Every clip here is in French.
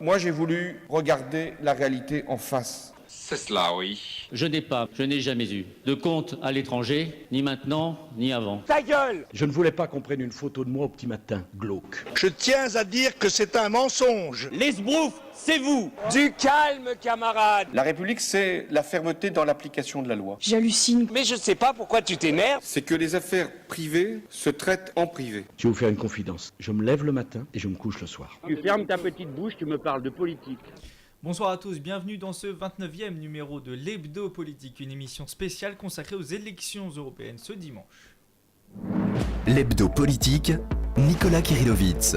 Moi, j'ai voulu regarder la réalité en face. C'est cela, oui. Je n'ai jamais eu de compte à l'étranger, ni maintenant, ni avant. Ta gueule! Je ne voulais pas qu'on prenne une photo de moi au petit matin, glauque. Je tiens à dire que c'est un mensonge. Les sbroufs, c'est vous! Du calme, camarade! La République, c'est la fermeté dans l'application de la loi. J'hallucine. Mais je sais pas pourquoi tu t'énerves. C'est que les affaires privées se traitent en privé. Je vais vous faire une confidence. Je me lève le matin et je me couche le soir. Tu fermes ta petite bouche, tu me parles de politique. Bonsoir à tous, bienvenue dans ce 29e numéro de l'Hebdo Politique, une émission spéciale consacrée aux élections européennes ce dimanche. L'Hebdo Politique, Nicolas Kirillovitz.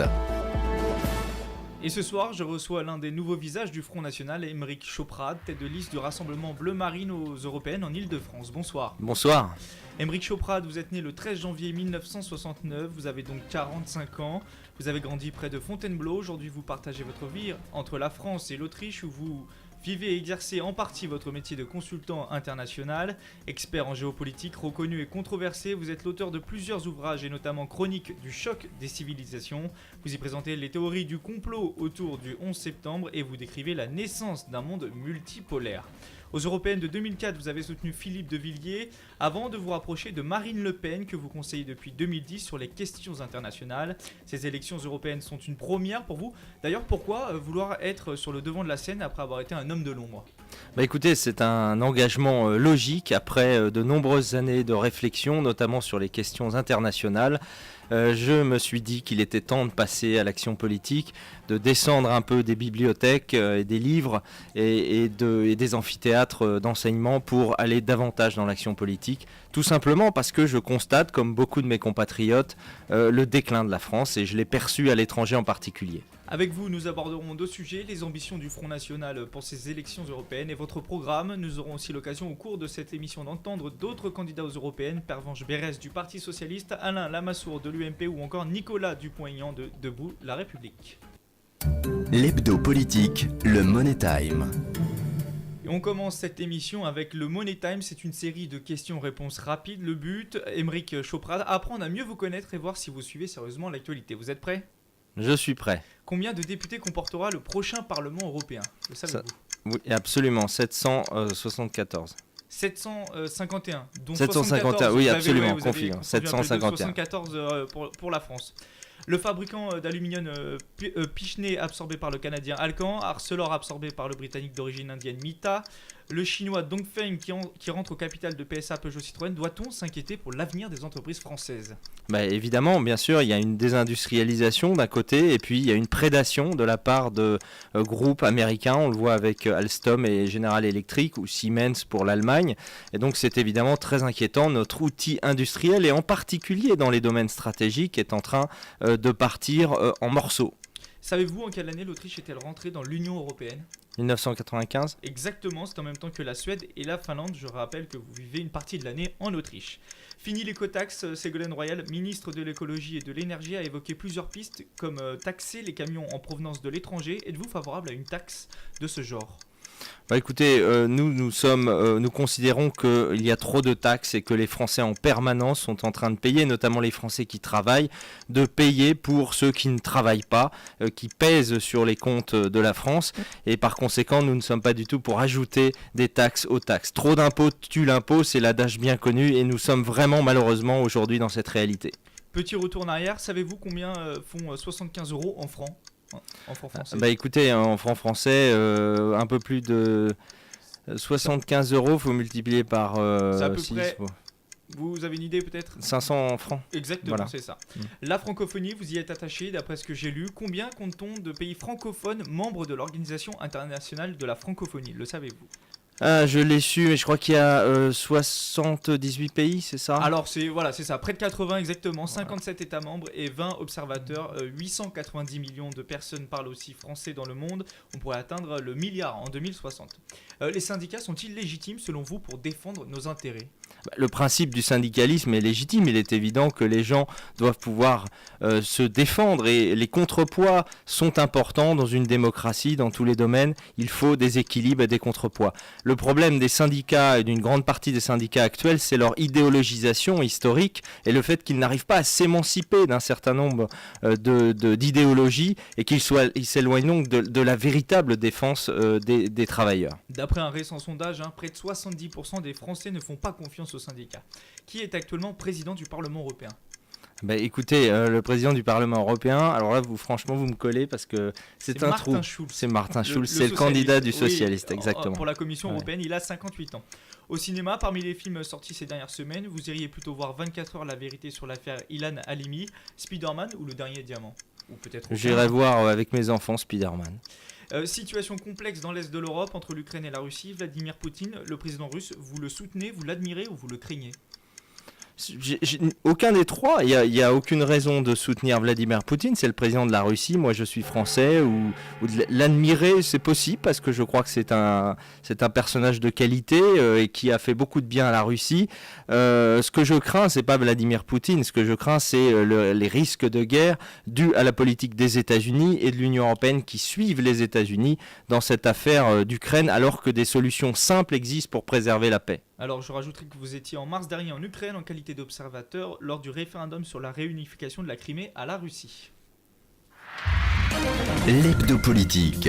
Et ce soir, je reçois l'un des nouveaux visages du Front National, Aymeric Choprade, tête de liste du Rassemblement Bleu Marine aux Européennes en Ile-de-France. Bonsoir. Bonsoir. Aymeric Choprade, vous êtes né le 13 janvier 1969, vous avez donc 45 ans, vous avez grandi près de Fontainebleau, aujourd'hui vous partagez votre vie entre la France et l'Autriche où vous vivez et exercez en partie votre métier de consultant international, expert en géopolitique, reconnu et controversé, vous êtes l'auteur de plusieurs ouvrages et notamment Chronique du choc des civilisations, vous y présentez les théories du complot autour du 11 septembre et vous décrivez la naissance d'un monde multipolaire. Aux Européennes de 2004, vous avez soutenu Philippe de Villiers avant de vous rapprocher de Marine Le Pen que vous conseillez depuis 2010 sur les questions internationales. Ces élections européennes sont une première pour vous. D'ailleurs, pourquoi vouloir être sur le devant de la scène après avoir été un homme de l'ombre ? Écoutez, c'est un engagement logique après de nombreuses années de réflexion, notamment sur les questions internationales. Je me suis dit qu'il était temps de passer à l'action politique, de descendre un peu des bibliothèques et des livres et des amphithéâtres d'enseignement pour aller davantage dans l'action politique, tout simplement parce que je constate, comme beaucoup de mes compatriotes, le déclin de la France et je l'ai perçu à l'étranger en particulier. Avec vous, nous aborderons deux sujets, les ambitions du Front National pour ces élections européennes et votre programme. Nous aurons aussi l'occasion au cours de cette émission d'entendre d'autres candidats aux européennes, Pervenche Berès du Parti Socialiste, Alain Lamassoure de l'UMP ou encore Nicolas Dupont-Aignan de Debout la République. L'Hebdo Politique, le Money Time. Et on commence cette émission avec le Money Time, c'est une série de questions-réponses rapides. Le but, Aymeric Choprade, apprendre à mieux vous connaître et voir si vous suivez sérieusement l'actualité. Vous êtes prêts ? Je suis prêt. Combien de députés comportera le prochain Parlement européen ? Le savez-vous ? Oui, absolument, 774. 751, dont 751, oui, absolument, confirme. 774 pour la France. Le fabricant d'aluminium Picheney absorbé par le Canadien Alcan, Arcelor absorbé par le Britannique d'origine indienne Mita, le Chinois Dongfeng qui rentre au capital de PSA Peugeot Citroën. Doit-on s'inquiéter pour l'avenir des entreprises françaises ? Évidemment, bien sûr, il y a une désindustrialisation d'un côté et puis il y a une prédation de la part de groupes américains. On le voit avec Alstom et General Electric ou Siemens pour l'Allemagne. Et donc c'est évidemment très inquiétant. Notre outil industriel et en particulier dans les domaines stratégiques est en train de partir en morceaux. Savez-vous en quelle année l'Autriche est-elle rentrée dans l'Union européenne ? 1995 ? Exactement, c'est en même temps que la Suède et la Finlande. Je rappelle que vous vivez une partie de l'année en Autriche. Fini l'écotaxe, Ségolène Royal, ministre de l'écologie et de l'énergie, a évoqué plusieurs pistes comme taxer les camions en provenance de l'étranger. Êtes-vous favorable à une taxe de ce genre ? Écoutez, nous considérons qu'il y a trop de taxes et que les Français en permanence sont en train de payer, notamment les Français qui travaillent, de payer pour ceux qui ne travaillent pas, qui pèsent sur les comptes de la France. Et par conséquent, nous ne sommes pas du tout pour ajouter des taxes aux taxes. Trop d'impôts tue l'impôt, c'est l'adage bien connu et nous sommes vraiment malheureusement aujourd'hui dans cette réalité. Petit retour en arrière, savez-vous combien font 75 € en francs ? En francs français. Écoutez, en francs français, un peu plus de 75 €, il faut multiplier par c'est à peu 6. Près. Vous avez une idée peut-être ? 500 francs. Exactement, voilà. C'est ça. La francophonie, vous y êtes attaché d'après ce que j'ai lu. Combien compte-t-on de pays francophones membres de l'Organisation internationale de la francophonie ? Le savez-vous ? Je l'ai su, mais je crois qu'il y a 78 pays, c'est ça ? Alors c'est ça, près de 80 exactement, 57 États membres et 20 observateurs, 890 millions de personnes parlent aussi français dans le monde, on pourrait atteindre le milliard en 2060. Les syndicats sont-ils légitimes selon vous pour défendre nos intérêts ? Le principe du syndicalisme est légitime, il est évident que les gens doivent pouvoir se défendre et les contrepoids sont importants dans une démocratie, dans tous les domaines, il faut des équilibres et des contrepoids. Le problème des syndicats et d'une grande partie des syndicats actuels, c'est leur idéologisation historique et le fait qu'ils n'arrivent pas à s'émanciper d'un certain nombre d'idéologies et qu'ils s'éloignent donc de la véritable défense des travailleurs. D'après un récent sondage, près de 70% des Français ne font pas confiance aux syndicats. Qui est actuellement président du Parlement européen ? Écoutez, le président du Parlement européen, alors là, franchement, vous me collez parce que c'est un trou. C'est Martin Schulz, c'est le candidat du socialiste, exactement. Pour la Commission européenne, il a 58 ans. Au cinéma, parmi les films sortis ces dernières semaines, vous iriez plutôt voir 24 heures la vérité sur l'affaire Ilan Halimi, Spider-Man ou Le Dernier Diamant ? Ou peut-être J'irai voir avec mes enfants Spider-Man. Situation complexe dans l'Est de l'Europe entre l'Ukraine et la Russie. Vladimir Poutine, le président russe, vous le soutenez, vous l'admirez ou vous le craignez ? Aucun des trois. Il y a aucune raison de soutenir Vladimir Poutine. C'est le président de la Russie. Moi, je suis français. Ou de l'admirer, c'est possible parce que je crois que c'est un personnage de qualité et qui a fait beaucoup de bien à la Russie. Ce que je crains, c'est pas Vladimir Poutine. Ce que je crains, c'est les risques de guerre dus à la politique des États-Unis et de l'Union européenne qui suivent les États-Unis dans cette affaire d'Ukraine, alors que des solutions simples existent pour préserver la paix. Alors je rajouterai que vous étiez en mars dernier en Ukraine en qualité d'observateur lors du référendum sur la réunification de la Crimée à la Russie. L'hebdo politique.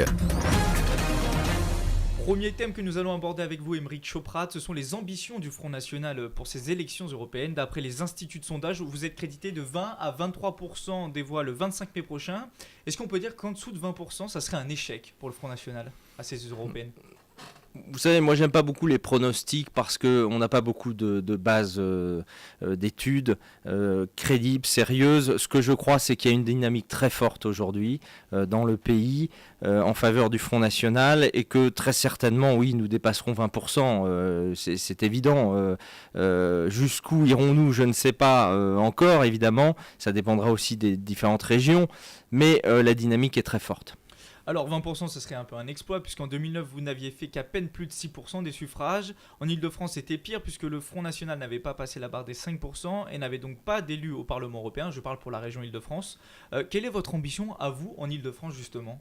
Premier thème que nous allons aborder avec vous, Aymeric Chauprade, ce sont les ambitions du Front National pour ces élections européennes. D'après les instituts de sondage, vous êtes crédité de 20 à 23% des voix le 25 mai prochain. Est-ce qu'on peut dire qu'en dessous de 20%, ça serait un échec pour le Front National à ces européennes ? Vous savez, moi j'aime pas beaucoup les pronostics parce qu'on n'a pas beaucoup de bases d'études crédibles, sérieuses. Ce que je crois, c'est qu'il y a une dynamique très forte aujourd'hui dans le pays en faveur du Front National et que très certainement, oui, nous dépasserons 20%. C'est évident. Jusqu'où irons-nous, je ne sais pas encore, évidemment. Ça dépendra aussi des différentes régions, mais la dynamique est très forte. Alors 20%, ce serait un peu un exploit, puisqu'en 2009, vous n'aviez fait qu'à peine plus de 6% des suffrages. En Ile-de-France, c'était pire, puisque le Front National n'avait pas passé la barre des 5% et n'avait donc pas d'élus au Parlement européen. Je parle pour la région Ile-de-France. Quelle est votre ambition, à vous, en Ile-de-France, justement ?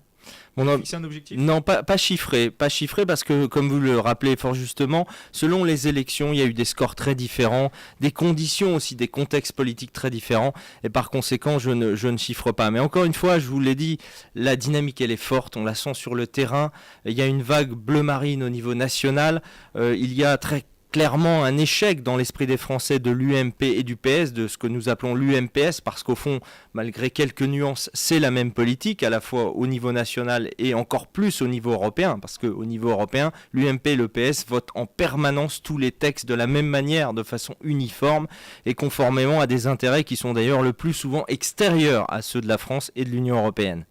Fixer un objectif ? Non, pas chiffré parce que, comme vous le rappelez fort justement, selon les élections, il y a eu des scores très différents, des conditions aussi, des contextes politiques très différents, et par conséquent, je ne chiffre pas. Mais encore une fois, je vous l'ai dit, la dynamique, elle est forte, on la sent sur le terrain, il y a une vague bleu marine au niveau national, il y a très clairement un échec dans l'esprit des Français de l'UMP et du PS, de ce que nous appelons l'UMPS, parce qu'au fond, malgré quelques nuances, c'est la même politique, à la fois au niveau national et encore plus au niveau européen, parce qu'au niveau européen, l'UMP et le PS votent en permanence tous les textes de la même manière, de façon uniforme, et conformément à des intérêts qui sont d'ailleurs le plus souvent extérieurs à ceux de la France et de l'Union européenne.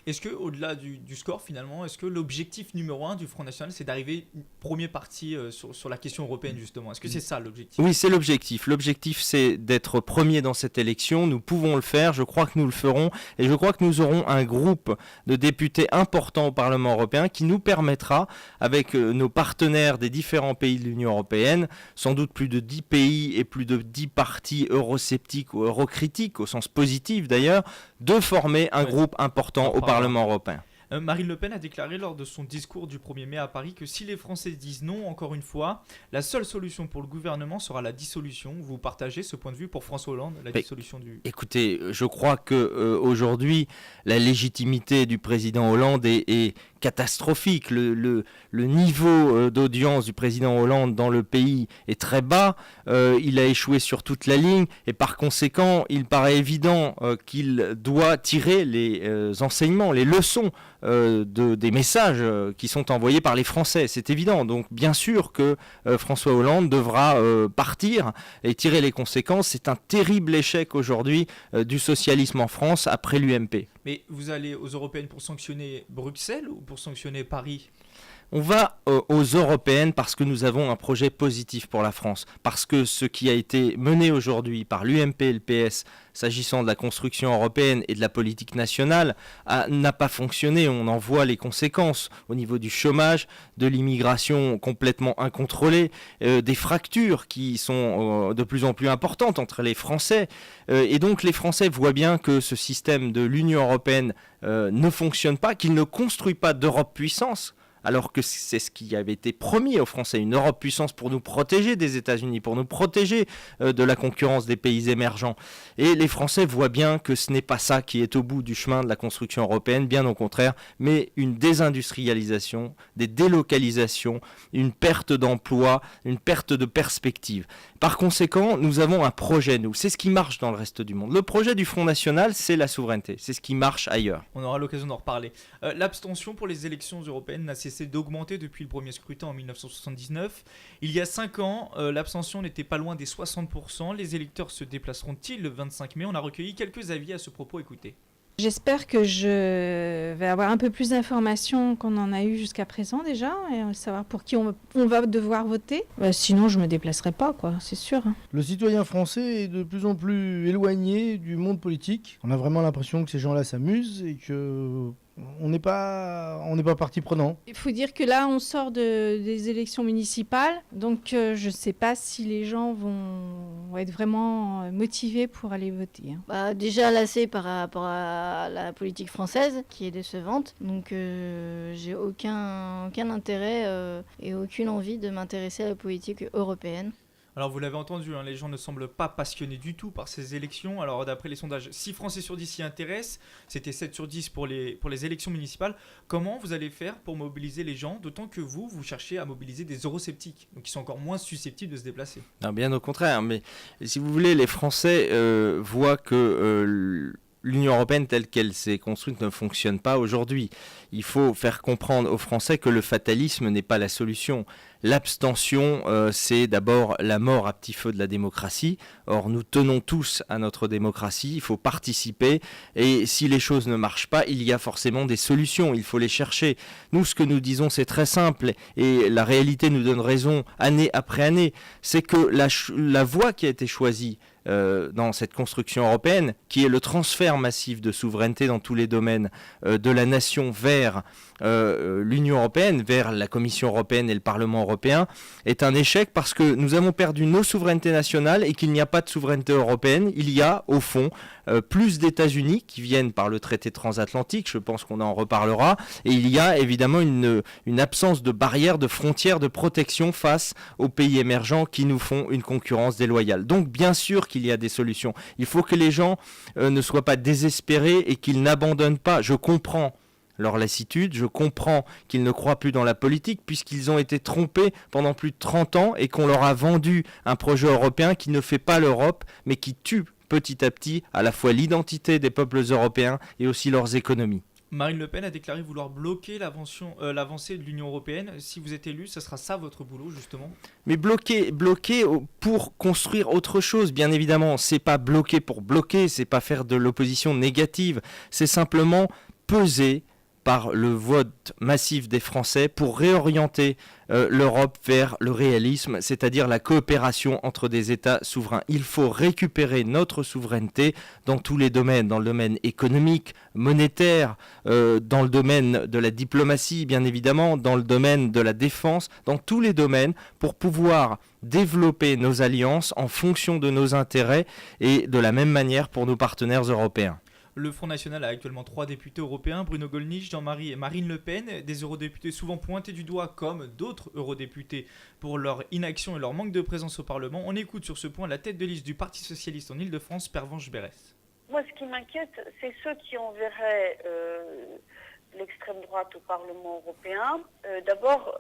Est-ce que, au-delà du score finalement, est-ce que l'objectif numéro 1 du Front National, c'est d'arriver premier parti sur la question européenne justement ? Est-ce que c'est ça l'objectif ? Oui, c'est l'objectif. L'objectif, c'est d'être premier dans cette élection. Nous pouvons le faire, je crois que nous le ferons. Et je crois que nous aurons un groupe de députés importants au Parlement européen qui nous permettra, avec nos partenaires des différents pays de l'Union européenne, sans doute plus de 10 pays et plus de 10 partis eurosceptiques ou eurocritiques, au sens positif d'ailleurs, de former un groupe important au Parlement européen. Marine Le Pen a déclaré lors de son discours du 1er mai à Paris que si les Français disent non, encore une fois, la seule solution pour le gouvernement sera la dissolution. Vous partagez ce point de vue pour François Hollande, la dissolution du... Écoutez, je crois qu'aujourd'hui, la légitimité du président Hollande est catastrophique. Le niveau d'audience du président Hollande dans le pays est très bas. Il a échoué sur toute la ligne et par conséquent, il paraît évident qu'il doit tirer les enseignements, les leçons des messages qui sont envoyés par les Français. C'est évident. Donc bien sûr que François Hollande devra partir et tirer les conséquences. C'est un terrible échec aujourd'hui du socialisme en France après l'UMP. Mais vous allez aux européennes pour sanctionner Bruxelles ou pour sanctionner Paris ? On va aux européennes parce que nous avons un projet positif pour la France. Parce que ce qui a été mené aujourd'hui par l'UMP et le PS, s'agissant de la construction européenne et de la politique nationale, n'a pas fonctionné. On en voit les conséquences au niveau du chômage, de l'immigration complètement incontrôlée, des fractures qui sont de plus en plus importantes entre les Français. Et donc les Français voient bien que ce système de l'Union européenne ne fonctionne pas, qu'il ne construit pas d'Europe puissance. alors que c'est ce qui avait été promis aux Français, une Europe puissance pour nous protéger des États-Unis, pour nous protéger de la concurrence des pays émergents. Et les Français voient bien que ce n'est pas ça qui est au bout du chemin de la construction européenne, bien au contraire, mais une désindustrialisation, des délocalisations, une perte d'emplois, une perte de perspective. Par conséquent, nous avons un projet, nous. C'est ce qui marche dans le reste du monde. Le projet du Front National, c'est la souveraineté. C'est ce qui marche ailleurs. On aura l'occasion d'en reparler. L'abstention pour les élections européennes n'a cessé d'augmenter depuis le premier scrutin en 1979. Il y a 5 ans, l'abstention n'était pas loin des 60%. Les électeurs se déplaceront-ils le 25 mai ? On a recueilli quelques avis à ce propos, écoutez. J'espère que je vais avoir un peu plus d'informations qu'on en a eu jusqu'à présent déjà, et savoir pour qui on va devoir voter. Sinon, je ne me déplacerai pas, quoi, c'est sûr. Le citoyen français est de plus en plus éloigné du monde politique. On a vraiment l'impression que ces gens-là s'amusent et que on n'est pas partie prenante. Il faut dire que là, on sort des élections municipales, donc je ne sais pas si les gens vont être vraiment motivés pour aller voter. Déjà lassé par rapport à la politique française, qui est décevante, donc j'ai aucun intérêt et aucune envie de m'intéresser à la politique européenne. Alors vous l'avez entendu, les gens ne semblent pas passionnés du tout par ces élections. Alors d'après les sondages, 6 Français sur 10 s'y intéressent. C'était 7 sur 10 pour les élections municipales. Comment vous allez faire pour mobiliser les gens, d'autant que vous cherchez à mobiliser des eurosceptiques, donc qui sont encore moins susceptibles de se déplacer ? Non, bien au contraire, mais si vous voulez, les Français voient que l'Union européenne telle qu'elle s'est construite ne fonctionne pas aujourd'hui. Il faut faire comprendre aux Français que le fatalisme n'est pas la solution. L'abstention, c'est d'abord la mort à petit feu de la démocratie. Or, nous tenons tous à notre démocratie, il faut participer. Et si les choses ne marchent pas, il y a forcément des solutions, il faut les chercher. Nous, ce que nous disons, c'est très simple, et la réalité nous donne raison année après année. C'est que la voie qui a été choisie dans cette construction européenne, qui est le transfert massif de souveraineté dans tous les domaines de la nation vers l'Union européenne, vers la Commission européenne et le Parlement européen, est un échec parce que nous avons perdu nos souverainetés nationales et qu'il n'y a pas de souveraineté européenne. Il y a, au fond, plus d'États-Unis qui viennent par le traité transatlantique, je pense qu'on en reparlera, et il y a évidemment une absence de barrières, de frontières, de protection face aux pays émergents qui nous font une concurrence déloyale. Donc bien sûr qu'il y a des solutions. Il faut que les gens ne soient pas désespérés et qu'ils n'abandonnent pas. Je comprends leur lassitude, je comprends qu'ils ne croient plus dans la politique puisqu'ils ont été trompés pendant plus de 30 ans et qu'on leur a vendu un projet européen qui ne fait pas l'Europe mais qui tue petit à petit à la fois l'identité des peuples européens et aussi leurs économies. Marine Le Pen a déclaré vouloir bloquer l'avancée de l'Union européenne. Si vous êtes élu, ça sera ça votre boulot, justement ? Mais bloquer pour construire autre chose, bien évidemment. C'est pas bloquer pour bloquer, c'est pas faire de l'opposition négative. C'est simplement peser par le vote massif des Français pour réorienter l'Europe vers le réalisme, c'est-à-dire la coopération entre des États souverains. Il faut récupérer notre souveraineté dans tous les domaines, dans le domaine économique, monétaire, dans le domaine de la diplomatie, bien évidemment, dans le domaine de la défense, dans tous les domaines pour pouvoir développer nos alliances en fonction de nos intérêts et de la même manière pour nos partenaires européens. Le Front National a actuellement 3 députés européens, Bruno Gollnisch, Jean-Marie et Marine Le Pen, des eurodéputés souvent pointés du doigt comme d'autres eurodéputés pour leur inaction et leur manque de présence au Parlement. On écoute sur ce point la tête de liste du Parti Socialiste en Ile-de-France, Pervenche Berès. Moi, ce qui m'inquiète, c'est ceux qui enverraient l'extrême droite au Parlement européen. D'abord,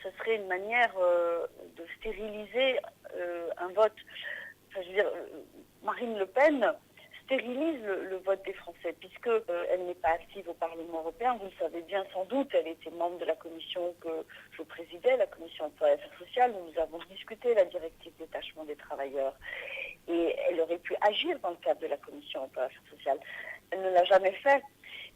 ce serait une manière de stériliser un vote. Enfin, je veux dire, Marine Le Pen stérilise le vote des Français, puisque elle n'est pas active au Parlement européen. Vous le savez bien sans doute, elle était membre de la commission que je présidais, la commission emploi et affaires sociales, où nous avons discuté la directive détachement des travailleurs. Et elle aurait pu agir dans le cadre de la commission emploi et affaires sociales. Elle ne l'a jamais fait.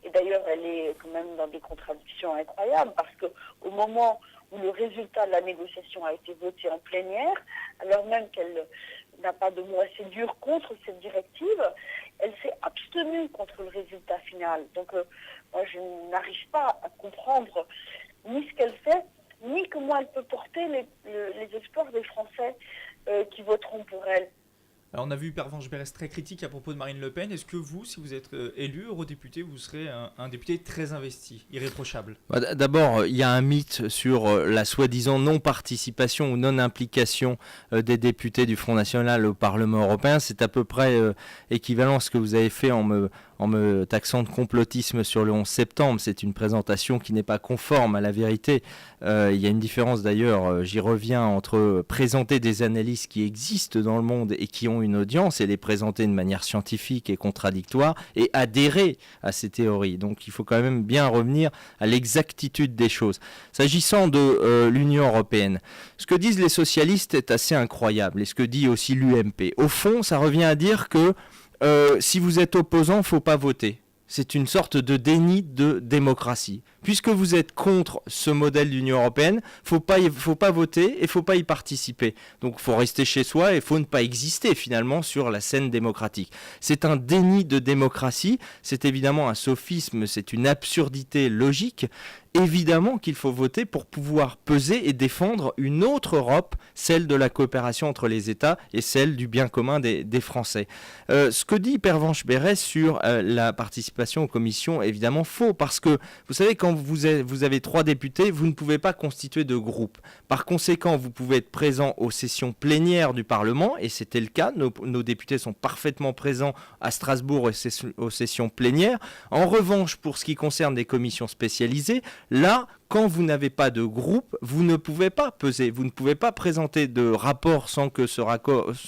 Et d'ailleurs, elle est quand même dans des contradictions incroyables, parce qu'au moment où le résultat de la négociation a été voté en plénière, alors même qu'elle n'a pas de mot assez dur contre cette directive, elle s'est abstenue contre le résultat final. Donc moi je n'arrive pas à comprendre ni ce qu'elle fait, ni comment elle peut porter les espoirs des Français qui voteront pour elle. Alors on a vu Pervenche Berès très critique à propos de Marine Le Pen. Est-ce que vous, si vous êtes élu eurodéputé, vous serez un député très investi, irréprochable? D'abord, il y a un mythe sur la soi-disant non-participation ou non-implication des députés du Front National au Parlement européen. C'est à peu près équivalent à ce que vous avez fait en me taxant de complotisme sur le 11 septembre. C'est une présentation qui n'est pas conforme à la vérité. Il y a une différence d'ailleurs, j'y reviens, entre présenter des analyses qui existent dans le monde et qui ont une audience et les présenter de manière scientifique et contradictoire et adhérer à ces théories. Donc il faut quand même bien revenir à l'exactitude des choses. S'agissant de l'Union européenne, ce que disent les socialistes est assez incroyable et ce que dit aussi l'UMP. Au fond, ça revient à dire que si vous êtes opposant, il ne faut pas voter. C'est une sorte de déni de démocratie. Puisque vous êtes contre ce modèle d'Union européenne, faut pas voter et il ne faut pas y participer. Donc il faut rester chez soi et il faut ne pas exister finalement sur la scène démocratique. C'est un déni de démocratie, c'est évidemment un sophisme, c'est une absurdité logique. Évidemment qu'il faut voter pour pouvoir peser et défendre une autre Europe, celle de la coopération entre les États et celle du bien commun des Français. Ce que dit Pervenche Berès sur la participation aux commissions est évidemment faux, parce que vous savez, quand vous avez 3 députés, vous ne pouvez pas constituer de groupe. Par conséquent, vous pouvez être présent aux sessions plénières du Parlement, et c'était le cas, nos députés sont parfaitement présents à Strasbourg aux sessions plénières. En revanche, pour ce qui concerne des commissions spécialisées, là, quand vous n'avez pas de groupe, vous ne pouvez pas peser, vous ne pouvez pas présenter de rapport sans que ce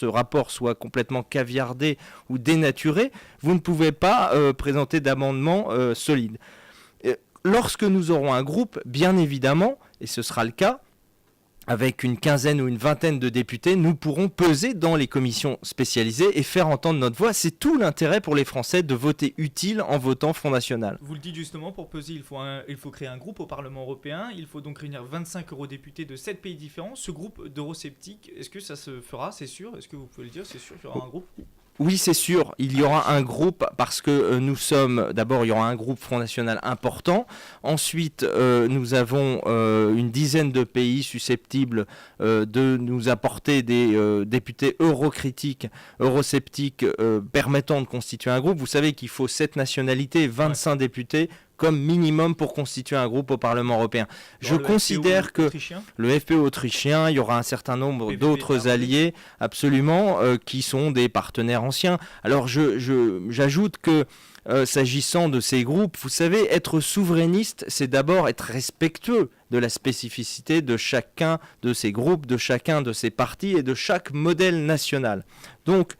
rapport soit complètement caviardé ou dénaturé, vous ne pouvez pas présenter d'amendements solides. Lorsque nous aurons un groupe, bien évidemment, et ce sera le cas, avec une quinzaine ou une vingtaine de députés, nous pourrons peser dans les commissions spécialisées et faire entendre notre voix. C'est tout l'intérêt pour les Français de voter utile en votant Front National. Vous le dites justement, pour peser, il faut créer un groupe au Parlement européen. Il faut donc réunir 25 eurodéputés de 7 pays différents. Ce groupe d'eurosceptiques, est-ce que ça se fera? C'est sûr? Est-ce que vous pouvez le dire? C'est sûr qu'il y aura un groupe? Oui, c'est sûr, il y aura un groupe parce que d'abord il y aura un groupe Front National important, ensuite nous avons une dizaine de pays susceptibles de nous apporter des députés eurocritiques, eurosceptiques permettant de constituer un groupe. Vous savez qu'il faut 7 nationalités, 25 députés comme minimum pour constituer un groupe au Parlement européen. Je considère que le FPÖ autrichien, il y aura un certain nombre d'autres alliés, absolument, qui sont des partenaires anciens. Alors j'ajoute que s'agissant de ces groupes, vous savez, être souverainiste, c'est d'abord être respectueux de la spécificité de chacun de ces groupes, de chacun de ces partis et de chaque modèle national. Donc,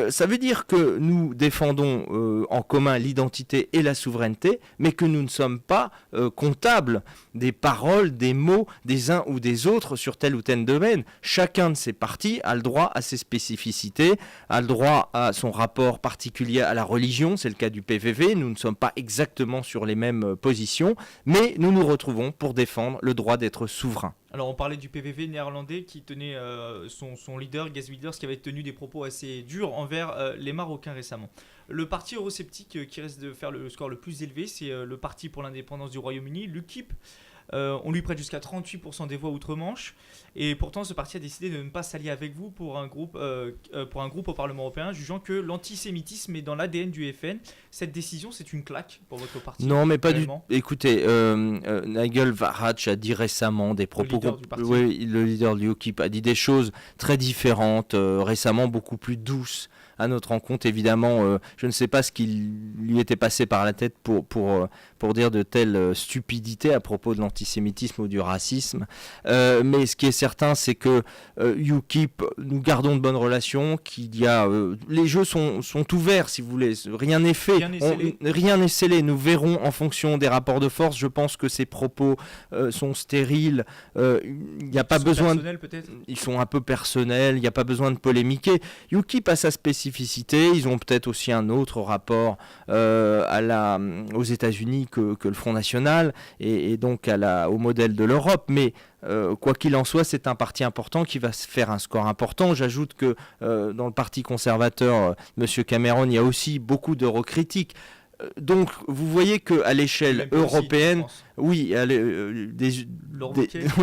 ça veut dire que nous défendons en commun l'identité et la souveraineté, mais que nous ne sommes pas comptables des paroles, des mots des uns ou des autres sur tel ou tel domaine. Chacun de ces partis a le droit à ses spécificités, a le droit à son rapport particulier à la religion, c'est le cas du PVV, nous ne sommes pas exactement sur les mêmes positions, mais nous nous retrouvons pour défendre le droit d'être souverain. Alors on parlait du PVV néerlandais qui tenait son leader, Geert Wilders, qui avait tenu des propos assez durs envers les Marocains récemment. Le parti eurosceptique qui reste de faire le score le plus élevé, c'est le parti pour l'indépendance du Royaume-Uni, l'UKIP. On lui prête jusqu'à 38% des voix outre-Manche, et pourtant ce parti a décidé de ne pas s'allier avec vous pour un groupe au Parlement européen, jugeant que l'antisémitisme est dans l'ADN du FN. Cette décision, c'est une claque pour votre parti? Non, mais pas du tout. Écoutez, Nigel Farage a dit récemment des propos... Le leader du UKIP a dit des choses très différentes, récemment beaucoup plus douces à notre rencontre. Évidemment, je ne sais pas ce qui lui était passé par la tête pour dire de telles stupidités à propos de l'antisémitisme ou du racisme. Mais ce qui est certain, c'est que UKIP, nous gardons de bonnes relations, les jeux sont ouverts, si vous voulez. Rien n'est fait. Rien n'est scellé. Nous verrons en fonction des rapports de force. Je pense que ces propos sont stériles. Il n'y a pas besoin. Ils sont un peu personnels. Il n'y a pas besoin de polémiquer. UKIP a sa spécificité. Ils ont peut-être aussi un autre rapport aux États-Unis que le Front National et donc au modèle de l'Europe. Mais quoi qu'il en soit, c'est un parti important qui va se faire un score important. J'ajoute que dans le parti conservateur, M. Cameron, il y a aussi beaucoup d'eurocritiques. Donc, vous voyez qu'à l'échelle européenne, oui,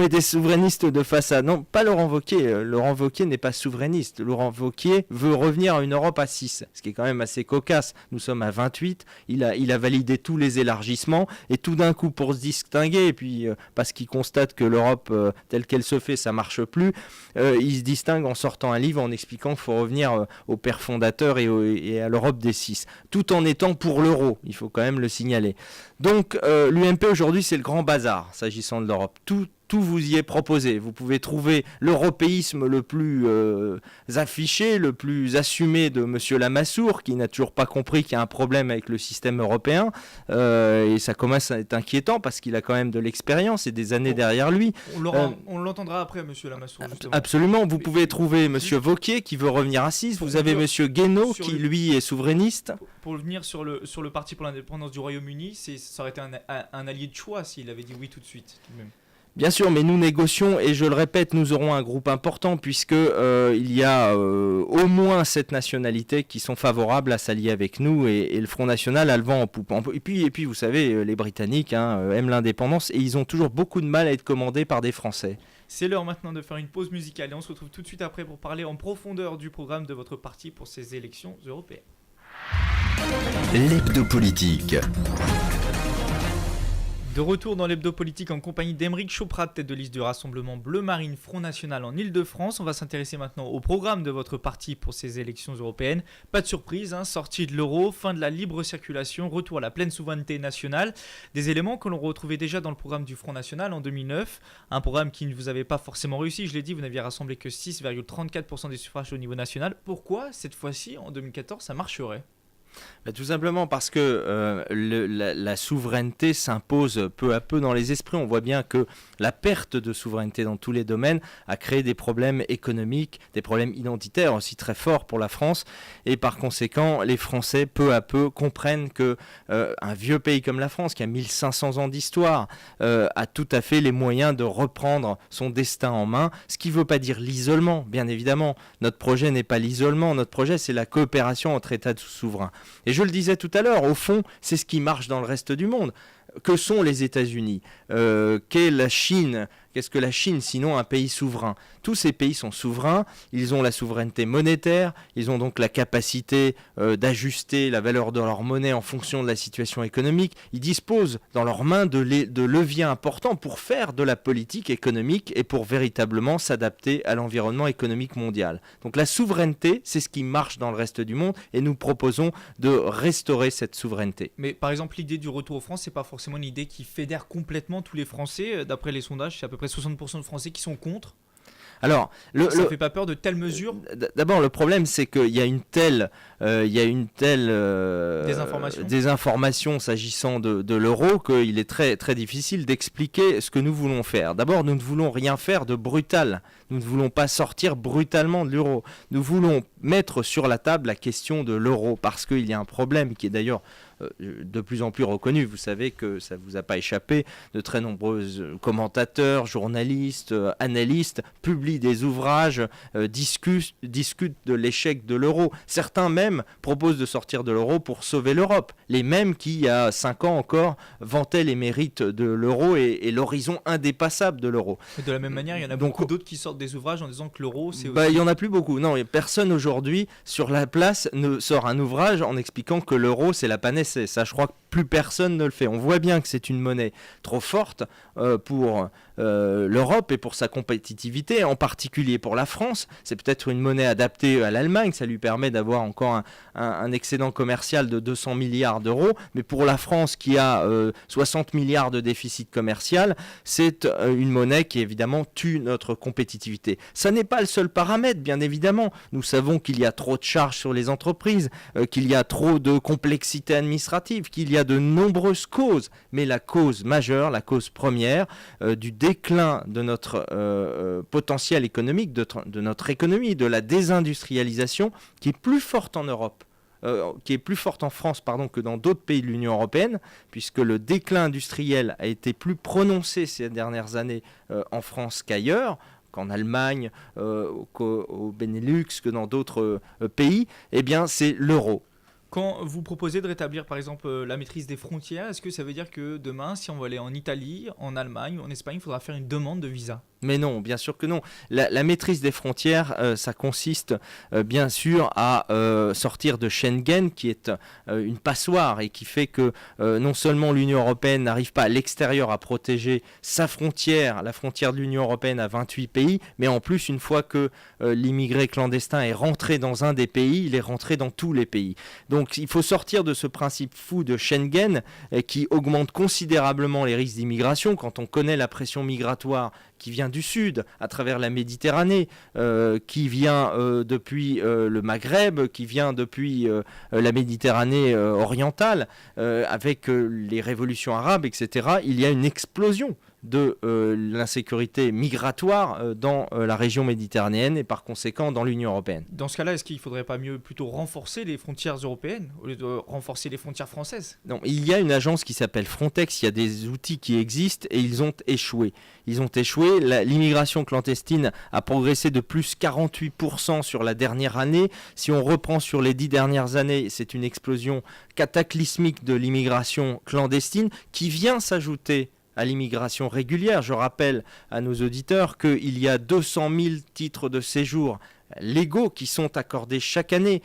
des souverainistes de façade. Non, pas Laurent Wauquiez. Laurent Wauquiez n'est pas souverainiste. Laurent Wauquiez veut revenir à une Europe à 6, ce qui est quand même assez cocasse. Nous sommes à 28. Il a validé tous les élargissements et tout d'un coup, pour se distinguer, et puis parce qu'il constate que l'Europe telle qu'elle se fait, ça marche plus, il se distingue en sortant un livre en expliquant qu'il faut revenir au père fondateur et à l'Europe des 6, tout en étant pour l'euro. Il faut quand même le signaler. Donc l'UMP aujourd'hui, c'est le grand bazar s'agissant de l'Europe. Tout vous y est proposé. Vous pouvez trouver l'européisme le plus affiché, le plus assumé de M. Lamassoure, qui n'a toujours pas compris qu'il y a un problème avec le système européen. Et ça commence à être inquiétant parce qu'il a quand même de l'expérience et des années derrière lui. On l'entendra après, M. Lamassoure, justement. Absolument. Vous pouvez trouver M. Wauquiez qui veut revenir à 6. Vous avez M. Guénaud qui, lui, est souverainiste. Pour venir sur le Parti pour l'indépendance du Royaume-Uni, ça aurait été un allié de choix s'il avait dit oui tout de suite. Tout de même. Bien sûr, mais nous négocions et je le répète, nous aurons un groupe important puisque il y a au moins 7 nationalités qui sont favorables à s'allier avec nous et le Front National a le vent en poupe. Et puis vous savez, les Britanniques aiment l'indépendance et ils ont toujours beaucoup de mal à être commandés par des Français. C'est l'heure maintenant de faire une pause musicale et on se retrouve tout de suite après pour parler en profondeur du programme de votre parti pour ces élections européennes. L'hebdo politique. De retour dans l'hebdo politique en compagnie d'Aymeric Chauprade, tête de liste du Rassemblement Bleu Marine Front National en Ile-de-France. On va s'intéresser maintenant au programme de votre parti pour ces élections européennes. Pas de surprise, sortie de l'euro, fin de la libre circulation, retour à la pleine souveraineté nationale. Des éléments que l'on retrouvait déjà dans le programme du Front National en 2009. Un programme qui ne vous avait pas forcément réussi, je l'ai dit, vous n'aviez rassemblé que 6,34% des suffrages au niveau national. Pourquoi cette fois-ci, en 2014, ça marcherait ? Tout simplement parce que la souveraineté s'impose peu à peu dans les esprits. On voit bien que la perte de souveraineté dans tous les domaines a créé des problèmes économiques, des problèmes identitaires aussi très forts pour la France. Et par conséquent, les Français, peu à peu, comprennent que un vieux pays comme la France, qui a 1500 ans d'histoire, a tout à fait les moyens de reprendre son destin en main. Ce qui ne veut pas dire l'isolement, bien évidemment. Notre projet n'est pas l'isolement. Notre projet, c'est la coopération entre États souverains. Et je le disais tout à l'heure, au fond, c'est ce qui marche dans le reste du monde. Que sont les États-Unis ? Qu'est la Chine ? Qu'est-ce que la Chine, sinon un pays souverain ? Tous ces pays sont souverains, ils ont la souveraineté monétaire, ils ont donc la capacité d'ajuster la valeur de leur monnaie en fonction de la situation économique. Ils disposent dans leurs mains de leviers importants pour faire de la politique économique et pour véritablement s'adapter à l'environnement économique mondial. Donc la souveraineté, c'est ce qui marche dans le reste du monde et nous proposons de restaurer cette souveraineté. Mais par exemple, l'idée du retour aux France, c'est pas forcément une idée qui fédère complètement tous les Français. D'après les sondages, c'est à peu près 60% de Français qui sont contre. Alors, ça ne fait pas peur de telles mesures ? D'abord, le problème, c'est qu'il y a une telle désinformation s'agissant de l'euro qu'il est très, très difficile d'expliquer ce que nous voulons faire. D'abord, nous ne voulons rien faire de brutal. Nous ne voulons pas sortir brutalement de l'euro. Nous voulons mettre sur la table la question de l'euro parce qu'il y a un problème qui est d'ailleurs de plus en plus reconnu. Vous savez que ça ne vous a pas échappé. De très nombreux commentateurs, journalistes, analystes publient des ouvrages, discutent de l'échec de l'euro. Certains même proposent de sortir de l'euro pour sauver l'Europe. Les mêmes qui, il y a 5 ans encore, vantaient les mérites de l'euro et l'horizon indépassable de l'euro. Et de la même manière, il y en a beaucoup d'autres qui sortent des ouvrages en disant que l'euro, c'est aussi... Il n'y en a plus beaucoup. Non, personne aujourd'hui sur la place ne sort un ouvrage en expliquant que l'euro, c'est la panacée. Ça, je crois que plus personne ne le fait. On voit bien que c'est une monnaie trop forte pour l'Europe et pour sa compétitivité, en particulier pour la France. C'est peut-être une monnaie adaptée à l'Allemagne, ça lui permet d'avoir encore un excédent commercial de 200 milliards d'euros, mais pour la France qui a 60 milliards de déficit commercial, c'est une monnaie qui évidemment tue notre compétitivité. Ça n'est pas le seul paramètre, bien évidemment. Nous savons qu'il y a trop de charges sur les entreprises, qu'il y a trop de complexité administrative, qu'il y a de nombreuses causes, mais la cause majeure, la cause première du déclin de notre potentiel économique, de notre économie, de la désindustrialisation qui est plus forte en Europe, qui est plus forte en France que dans d'autres pays de l'Union européenne, puisque le déclin industriel a été plus prononcé ces dernières années en France qu'ailleurs, qu'en Allemagne, au Benelux, que dans d'autres pays, eh bien c'est l'euro. Quand vous proposez de rétablir par exemple la maîtrise des frontières, est-ce que ça veut dire que demain, si on veut aller en Italie, en Allemagne ou en Espagne, il faudra faire une demande de visa ? Mais non, bien sûr que non. La maîtrise des frontières, ça consiste bien sûr à sortir de Schengen, qui est une passoire et qui fait que non seulement l'Union européenne n'arrive pas à l'extérieur à protéger sa frontière, la frontière de l'Union européenne à 28 pays, mais en plus, une fois que l'immigré clandestin est rentré dans un des pays, il est rentré dans tous les pays. Donc il faut sortir de ce principe fou de Schengen qui augmente considérablement les risques d'immigration quand on connaît la pression migratoire qui vient du sud, à travers la Méditerranée, qui vient depuis le Maghreb, qui vient depuis la Méditerranée orientale, avec les révolutions arabes, etc. Il y a une explosion de l'insécurité migratoire dans la région méditerranéenne et par conséquent dans l'Union européenne. Dans ce cas-là, est-ce qu'il ne faudrait pas mieux plutôt renforcer les frontières européennes au lieu de renforcer les frontières françaises ? Non, il y a une agence qui s'appelle Frontex, il y a des outils qui existent et ils ont échoué. L'immigration clandestine a progressé de plus 48% sur la dernière année. Si on reprend sur les 10 dernières années, c'est une explosion cataclysmique de l'immigration clandestine qui vient s'ajouter à l'immigration régulière. Je rappelle à nos auditeurs qu'il y a 200 000 titres de séjour légaux qui sont accordés chaque année,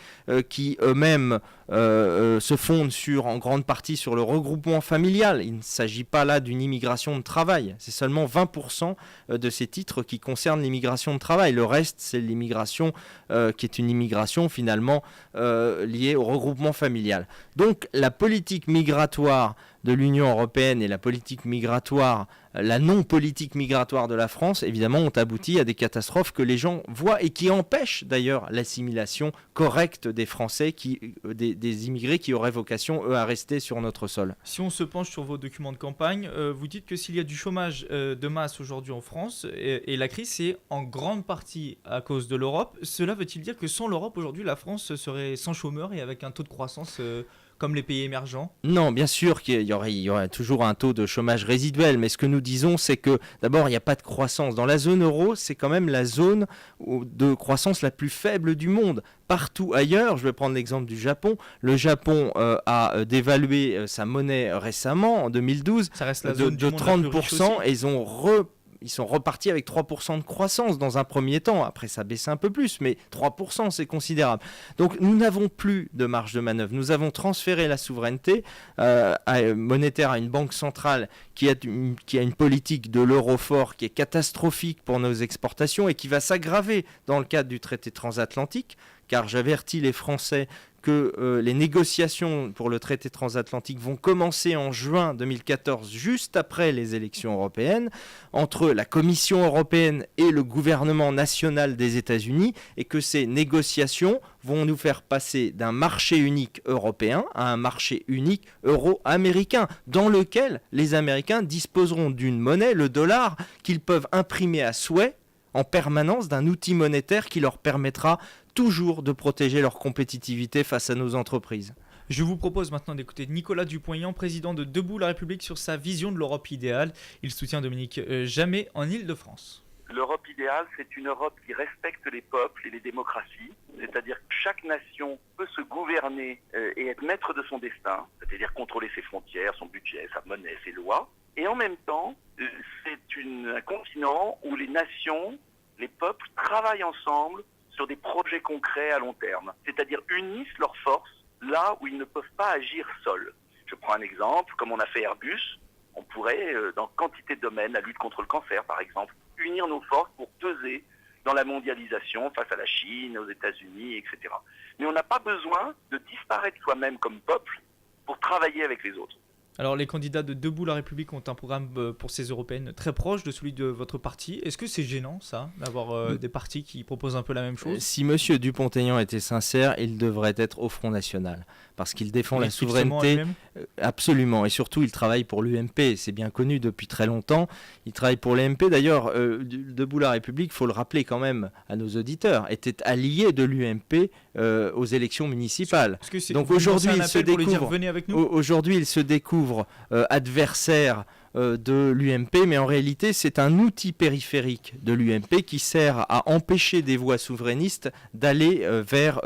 qui eux-mêmes se fondent en grande partie sur le regroupement familial. Il ne s'agit pas là d'une immigration de travail. C'est seulement 20% de ces titres qui concernent l'immigration de travail. Le reste, c'est l'immigration qui est une immigration finalement liée au regroupement familial. Donc la politique migratoire de l'Union européenne et la politique migratoire, la non-politique migratoire de la France, évidemment, ont abouti à des catastrophes que les gens voient et qui empêchent d'ailleurs l'assimilation correcte des Français, des immigrés qui auraient vocation, eux, à rester sur notre sol. Si on se penche sur vos documents de campagne, vous dites que s'il y a du chômage de masse aujourd'hui en France, et la crise, c'est en grande partie à cause de l'Europe, cela veut-il dire que sans l'Europe, aujourd'hui, la France serait sans chômeurs et avec un taux de croissance comme les pays émergents ? Non, bien sûr qu'il y aurait toujours un taux de chômage résiduel, mais ce que nous disons, c'est que d'abord, il n'y a pas de croissance. Dans la zone euro, c'est quand même la zone de croissance la plus faible du monde. Partout ailleurs, je vais prendre l'exemple du Japon. Le Japon a dévalué sa monnaie récemment, en 2012, ça reste la zone de 30%, et ils sont repartis avec 3% de croissance dans un premier temps. Après, ça baisse un peu plus, mais 3%, c'est considérable. Donc, nous n'avons plus de marge de manœuvre. Nous avons transféré la souveraineté monétaire à une banque centrale qui a une politique de l'euro fort qui est catastrophique pour nos exportations et qui va s'aggraver dans le cadre du traité transatlantique, car j'avertis les Français que les négociations pour le traité transatlantique vont commencer en juin 2014, juste après les élections européennes, entre la Commission européenne et le gouvernement national des États-Unis, et que ces négociations vont nous faire passer d'un marché unique européen à un marché unique euro-américain, dans lequel les Américains disposeront d'une monnaie, le dollar, qu'ils peuvent imprimer à souhait en permanence, d'un outil monétaire qui leur permettra toujours de protéger leur compétitivité face à nos entreprises. Je vous propose maintenant d'écouter Nicolas Dupont-Aignan, président de Debout la République, sur sa vision de l'Europe idéale. Il soutient Dominique Jamais en Île-de-France. L'Europe idéale, c'est une Europe qui respecte les peuples et les démocraties, c'est-à-dire que chaque nation peut se gouverner et être maître de son destin, c'est-à-dire contrôler ses frontières, son budget, sa monnaie, ses lois. Et en même temps, c'est un continent où les nations, les peuples travaillent ensemble sur des projets concrets à long terme, c'est-à-dire unissent leurs forces là où ils ne peuvent pas agir seuls. Je prends un exemple, comme on a fait Airbus, on pourrait, dans quantité de domaines, la lutte contre le cancer par exemple, unir nos forces pour peser dans la mondialisation face à la Chine, aux États-Unis, etc. Mais on n'a pas besoin de disparaître soi-même comme peuple pour travailler avec les autres. Alors les candidats de Debout la République ont un programme pour ces européennes très proche de celui de votre parti. Est-ce que c'est gênant ça, d'avoir des partis qui proposent un peu la même chose ? Si M. Dupont-Aignan était sincère, il devrait être au Front National, parce qu'il défend la souveraineté. Absolument, et surtout il travaille pour l'UMP, c'est bien connu depuis très longtemps. Il travaille pour l'UMP, d'ailleurs, Debout la République, il faut le rappeler quand même à nos auditeurs, était allié de l'UMP aux élections municipales. Donc aujourd'hui il se découvre adversaire de l'UMP, mais en réalité c'est un outil périphérique de l'UMP qui sert à empêcher des voix souverainistes d'aller vers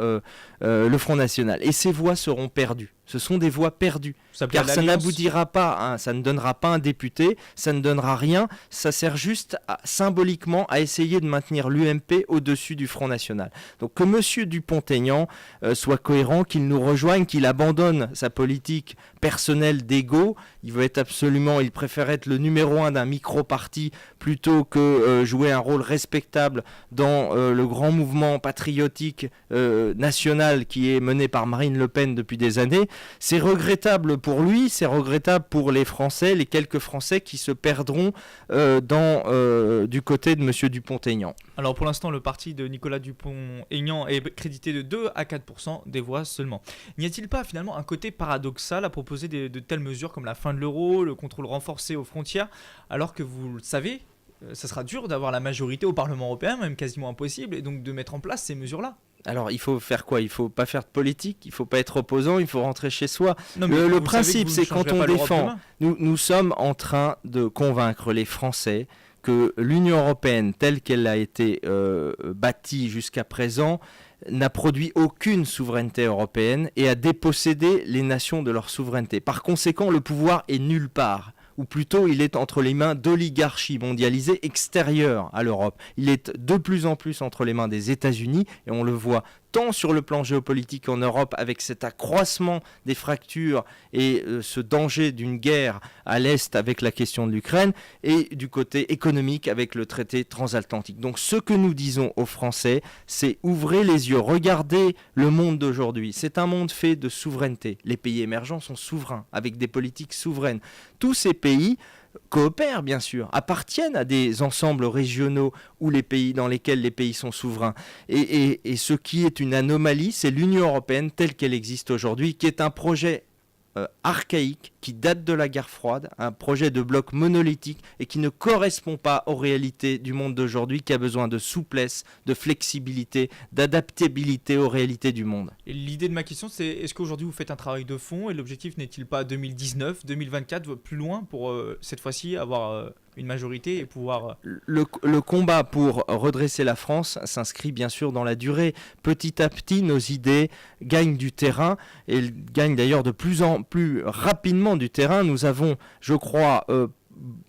le Front National. Et ces voix seront perdues. Ce sont des voix perdues, car ça n'aboutira pas, ça ne donnera pas un député, ça ne donnera rien, ça sert juste symboliquement à essayer de maintenir l'UMP au-dessus du Front National. Donc que M. Dupont-Aignan soit cohérent, qu'il nous rejoigne, qu'il abandonne sa politique personnelle d'égo, il préfère être le numéro 1 d'un micro-parti plutôt que jouer un rôle respectable dans le grand mouvement patriotique national qui est mené par Marine Le Pen depuis des années. C'est regrettable pour lui, c'est regrettable pour les Français, les quelques Français qui se perdront du côté de M. Dupont-Aignan. Alors pour l'instant, le parti de Nicolas Dupont-Aignan est crédité de 2 à 4% des voix seulement. N'y a-t-il pas finalement un côté paradoxal à proposer de telles mesures comme la fin de l'euro, le contrôle renforcé aux frontières, alors que vous le savez, ça sera dur d'avoir la majorité au Parlement européen, même quasiment impossible, et donc de mettre en place ces mesures-là? Alors, il faut faire quoi? Il ne faut pas faire de politique, il ne faut pas être opposant, il faut rentrer chez soi. Non, le principe, c'est quand on défend... Nous sommes en train de convaincre les Français que l'Union européenne, telle qu'elle a été bâtie jusqu'à présent, n'a produit aucune souveraineté européenne et a dépossédé les nations de leur souveraineté. Par conséquent, le pouvoir est nulle part. Ou plutôt il est entre les mains d'oligarchies mondialisées extérieures à l'Europe. Il est de plus en plus entre les mains des États-Unis, et on le voit tant sur le plan géopolitique en Europe avec cet accroissement des fractures et ce danger d'une guerre à l'Est avec la question de l'Ukraine, et du côté économique avec le traité transatlantique. Donc ce que nous disons aux Français, c'est ouvrez les yeux, regardez le monde d'aujourd'hui. C'est un monde fait de souveraineté. Les pays émergents sont souverains, avec des politiques souveraines. Tous ces pays coopèrent bien sûr, appartiennent à des ensembles régionaux dans lesquels les pays sont souverains. Et ce qui est une anomalie, c'est l'Union européenne telle qu'elle existe aujourd'hui, qui est un projet archaïque, qui date de la guerre froide, un projet de bloc monolithique et qui ne correspond pas aux réalités du monde d'aujourd'hui, qui a besoin de souplesse, de flexibilité, d'adaptabilité aux réalités du monde. Et l'idée de ma question, c'est est-ce qu'aujourd'hui vous faites un travail de fond et l'objectif n'est-il pas 2019, 2024, plus loin pour cette fois-ci avoir une majorité et pouvoir... Le combat pour redresser la France s'inscrit bien sûr dans la durée. Petit à petit, nos idées gagnent du terrain et elles gagnent d'ailleurs de plus en plus rapidement du terrain. Nous avons, je crois,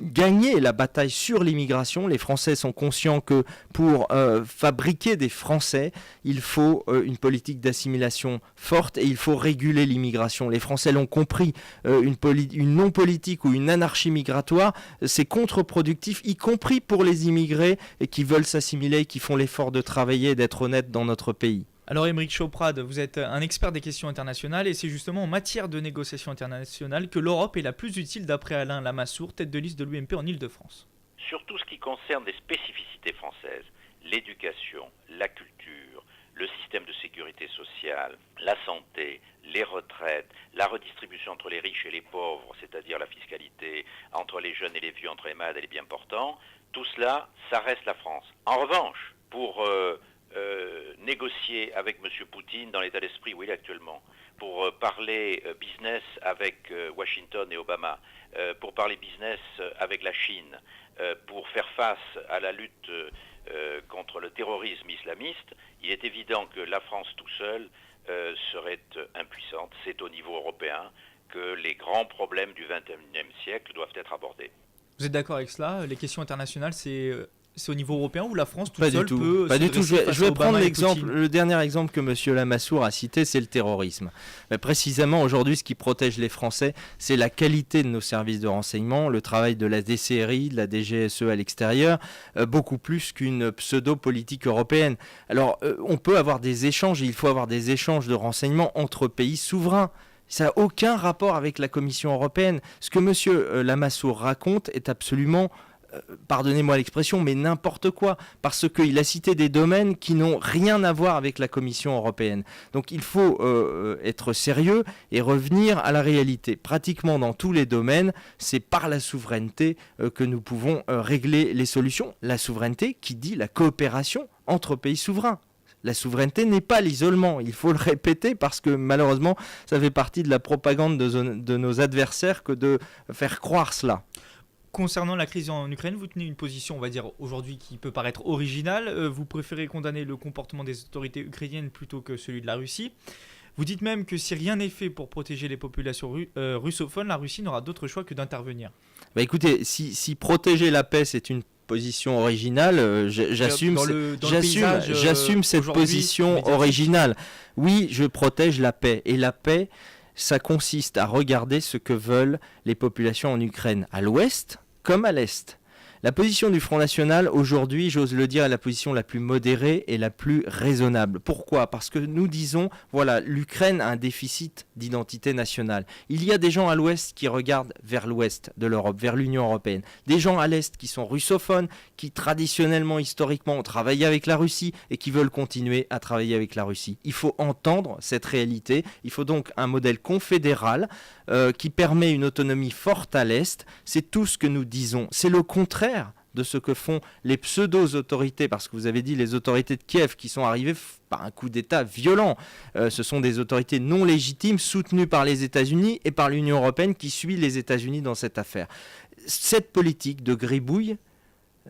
gagné la bataille sur l'immigration. Les Français sont conscients que pour fabriquer des Français, il faut une politique d'assimilation forte et il faut réguler l'immigration. Les Français l'ont compris, une non-politique ou une anarchie migratoire, c'est contre-productif, y compris pour les immigrés et qui veulent s'assimiler, qui font l'effort de travailler et d'être honnêtes dans notre pays. Alors Aymeric Chauprade, vous êtes un expert des questions internationales et c'est justement en matière de négociations internationales que l'Europe est la plus utile d'après Alain Lamassoure, tête de liste de l'UMP en Ile-de-France. Sur tout ce qui concerne les spécificités françaises, l'éducation, la culture, le système de sécurité sociale, la santé, les retraites, la redistribution entre les riches et les pauvres, c'est-à-dire la fiscalité entre les jeunes et les vieux, entre les malades et les bien portants, tout cela, ça reste la France. En revanche, pour... négocier avec M. Poutine dans l'état d'esprit où il est actuellement, pour parler business avec Washington et Obama, pour parler business avec la Chine, pour faire face à la lutte contre le terrorisme islamiste, il est évident que la France tout seul serait impuissante. C'est au niveau européen que les grands problèmes du XXIe siècle doivent être abordés. Vous êtes d'accord avec cela? Les questions internationales, c'est au niveau européen ou la France toute seule peut... Pas du tout. Je vais prendre le dernier exemple que M. Lamassoure a cité, c'est le terrorisme. Mais précisément, aujourd'hui, ce qui protège les Français, c'est la qualité de nos services de renseignement, le travail de la DCRI, de la DGSE à l'extérieur, beaucoup plus qu'une pseudo-politique européenne. Alors, on peut avoir des échanges, et il faut avoir des échanges de renseignements entre pays souverains. Ça n'a aucun rapport avec la Commission européenne. Ce que M. Lamassoure raconte est absolument... pardonnez-moi l'expression, mais n'importe quoi, parce qu'il a cité des domaines qui n'ont rien à voir avec la Commission européenne. Donc il faut être sérieux et revenir à la réalité. Pratiquement dans tous les domaines, c'est par la souveraineté que nous pouvons régler les solutions. La souveraineté qui dit la coopération entre pays souverains. La souveraineté n'est pas l'isolement, il faut le répéter parce que malheureusement ça fait partie de la propagande de nos adversaires que de faire croire cela. Concernant la crise en Ukraine, vous tenez une position, on va dire, aujourd'hui qui peut paraître originale. Vous préférez condamner le comportement des autorités ukrainiennes plutôt que celui de la Russie. Vous dites même que si rien n'est fait pour protéger les populations russophones, la Russie n'aura d'autre choix que d'intervenir. Bah écoutez, si protéger la paix c'est une position originale, j'assume cette position originale. Oui, je protège la paix. Et la paix, ça consiste à regarder ce que veulent les populations en Ukraine, à l'ouest comme à l'est. La position du Front National, aujourd'hui, j'ose le dire, est la position la plus modérée et la plus raisonnable. Pourquoi ? Parce que nous disons, voilà, l'Ukraine a un déficit d'identité nationale. Il y a des gens à l'ouest qui regardent vers l'ouest de l'Europe, vers l'Union européenne. Des gens à l'est qui sont russophones, qui traditionnellement, historiquement, ont travaillé avec la Russie et qui veulent continuer à travailler avec la Russie. Il faut entendre cette réalité. Il faut donc un modèle confédéral qui permet une autonomie forte à l'est. C'est tout ce que nous disons. C'est le contraire de ce que font les pseudo-autorités, parce que vous avez dit les autorités de Kiev qui sont arrivées par un coup d'État violent. Ce sont des autorités non légitimes soutenues par les États-Unis et par l'Union européenne qui suit les États-Unis dans cette affaire. Cette politique de gribouille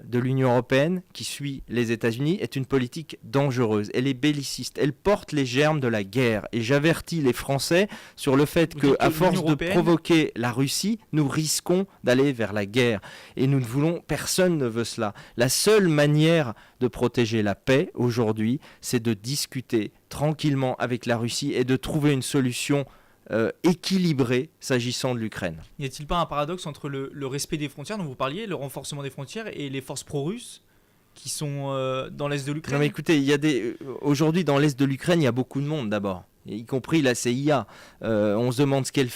de l'Union européenne qui suit les États-Unis est une politique dangereuse. Elle est belliciste. Elle porte les germes de la guerre. Et j'avertis les Français sur le fait qu'à force de provoquer la Russie, nous risquons d'aller vers la guerre. Et nous ne voulons, personne ne veut cela. La seule manière de protéger la paix aujourd'hui, c'est de discuter tranquillement avec la Russie et de trouver une solution équilibré s'agissant de l'Ukraine. N'y a-t-il pas un paradoxe entre le respect des frontières dont vous parliez, le renforcement des frontières et les forces pro-russes qui sont dans l'est de l'Ukraine ? Non mais écoutez, aujourd'hui dans l'est de l'Ukraine, il y a beaucoup de monde d'abord, y compris la CIA. On se demande ce qu'elle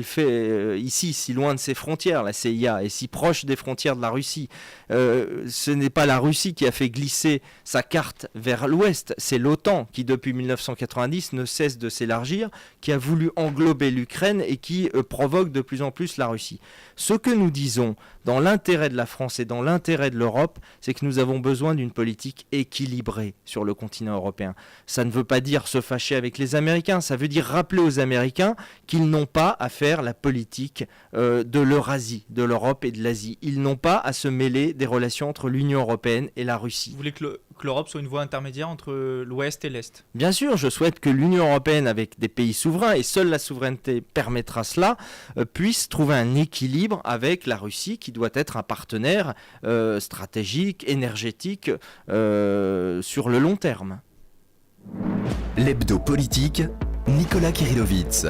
fait ici, si loin de ses frontières, la CIA, et si proche des frontières de la Russie. Ce n'est pas la Russie qui a fait glisser sa carte vers l'ouest, c'est l'OTAN qui, depuis 1990, ne cesse de s'élargir, qui a voulu englober l'Ukraine et qui provoque de plus en plus la Russie. Ce que nous disons, dans l'intérêt de la France et dans l'intérêt de l'Europe, c'est que nous avons besoin d'une politique équilibrée sur le continent européen. Ça ne veut pas dire se fâcher avec les Américains, ça veut dire rappeler aux Américains qu'ils n'ont pas à faire la politique de l'Eurasie, de l'Europe et de l'Asie. Ils n'ont pas à se mêler des relations entre l'Union européenne et la Russie. Vous voulez que l'Europe soit une voie intermédiaire entre l'Ouest et l'Est ? Bien sûr, je souhaite que l'Union européenne, avec des pays souverains, et seule la souveraineté permettra cela, puisse trouver un équilibre avec la Russie, qui doit être un partenaire stratégique, énergétique, sur le long terme. L'hebdo politique, Nicolas Kirillovitz.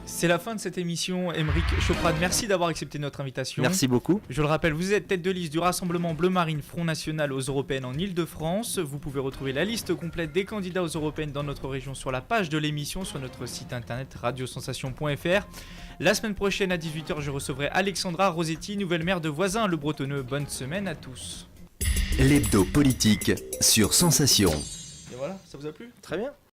C'est la fin de cette émission. Aymeric Choprade, merci d'avoir accepté notre invitation. Merci beaucoup. Je le rappelle, vous êtes tête de liste du Rassemblement Bleu Marine Front National aux Européennes en Ile-de-France. Vous pouvez retrouver la liste complète des candidats aux Européennes dans notre région sur la page de l'émission sur notre site internet radiosensation.fr. La semaine prochaine à 18h, je recevrai Alexandra Rosetti, nouvelle maire de Voisins le Bretonneux. Bonne semaine à tous. L'hebdo politique sur Sensation. Et voilà, ça vous a plu ? Très bien.